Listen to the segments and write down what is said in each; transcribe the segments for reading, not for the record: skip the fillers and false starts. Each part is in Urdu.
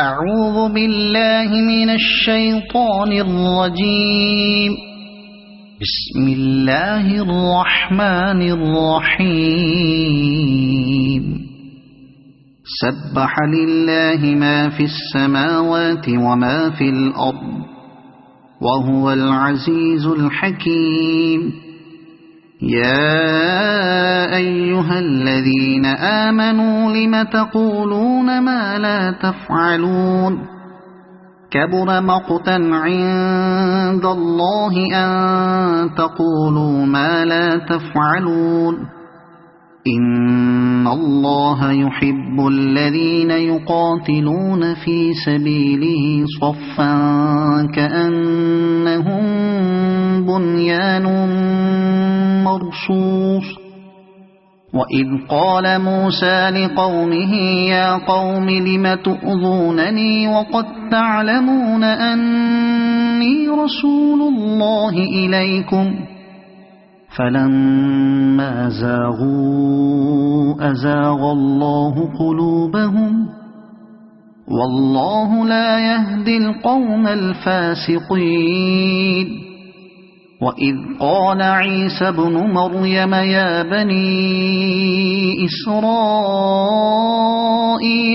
أعوذ بالله من الشيطان الرجيم. بسم الله الرحمن الرحيم. سبح لله ما في السماوات وما في الأرض وهو العزيز الحكيم. يا أيها الذين آمنوا لم تقولون ما لا تفعلون؟ كبر مقتا عند الله أن تقولوا ما لا تفعلون. إن الله يحب الذين يقاتلون في سبيله صفا كأنهم بنيان مرصوص. وإذ قال موسى لقومه يا قوم لم تؤذونني وقد تعلمون أني رسول الله إليكم؟ فلما زاغوا أزاغ الله قلوبهم والله لا يهدي القوم الفاسقين. وإذ قال عيسى ابن مريم يا بني إسرائيل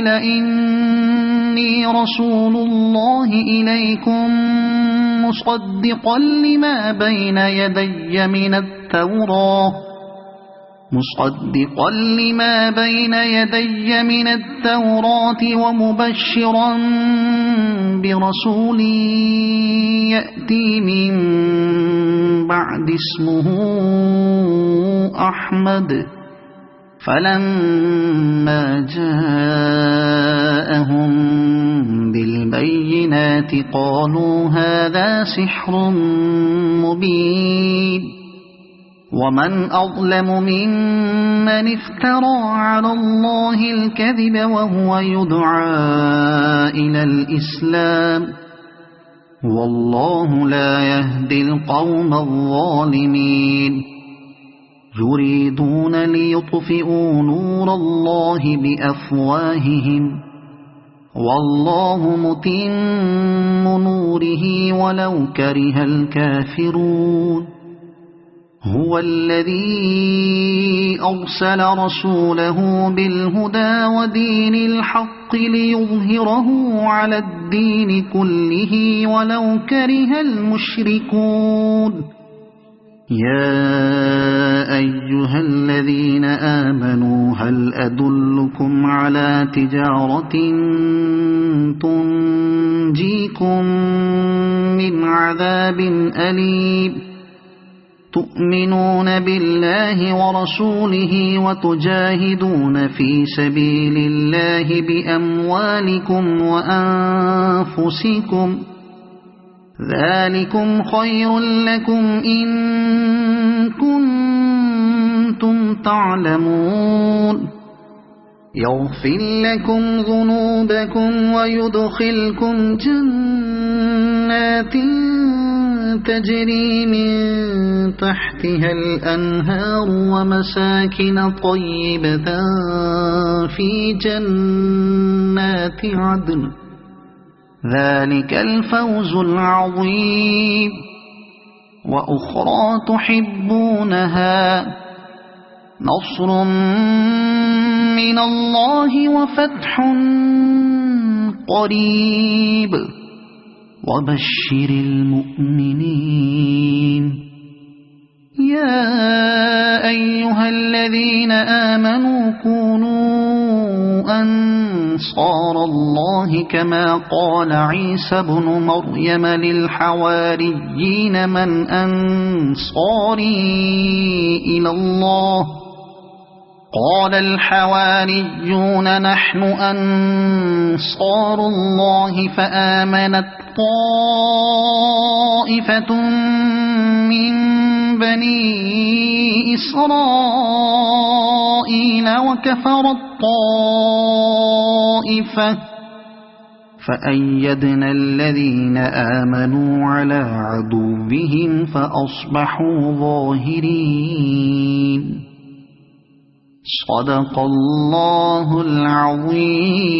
إني رسول الله إليكم مصدقا لما بين يدي من التوراة ومبشرا برسول يأتي من بعد اسمه أحمد. فلما جاءهم بالبينات قالوا هذا سحر مبين. ومن أظلم ممن افترى على الله الكذب وهو يدعى إلى الإسلام والله لا يهدي القوم الظالمين. يريدون ليطفئوا نور الله بأفواههم والله متم نوره ولو كره الكافرون. هو الذي أرسل رسوله بالهدى ودين الحق ليظهره على الدين كله ولو كره المشركون. يا أيها الذين آمنوا هل أدلكم على تجارة تنجيكم من عذاب أليم؟ تؤمنون بالله ورسوله وتجاهدون في سبيل الله بأموالكم وأنفسكم ذلكم خير لكم إن كنتم تعلمون. يغفر لكم ذنوبكم ويدخلكم جنات تجري من تحتها الأنهار ومساكن طيبة في جنات عدن ذلك الفوز العظيم. وأخرى تحبونها نصر من الله وفتح قريب وبشر المؤمنين. يا أيها الذين آمنوا كونوا أنصار الله كما قال عيسى ابن مريم للحواريين من أنصاري إلى الله؟ قال الحواريون نحن أنصار الله. فآمنت طائفة من بني إسرائيل وكفرت طائفة فأيدنا الذين آمنوا على عدوهم فأصبحوا ظاهرين. صدق الله العظيم.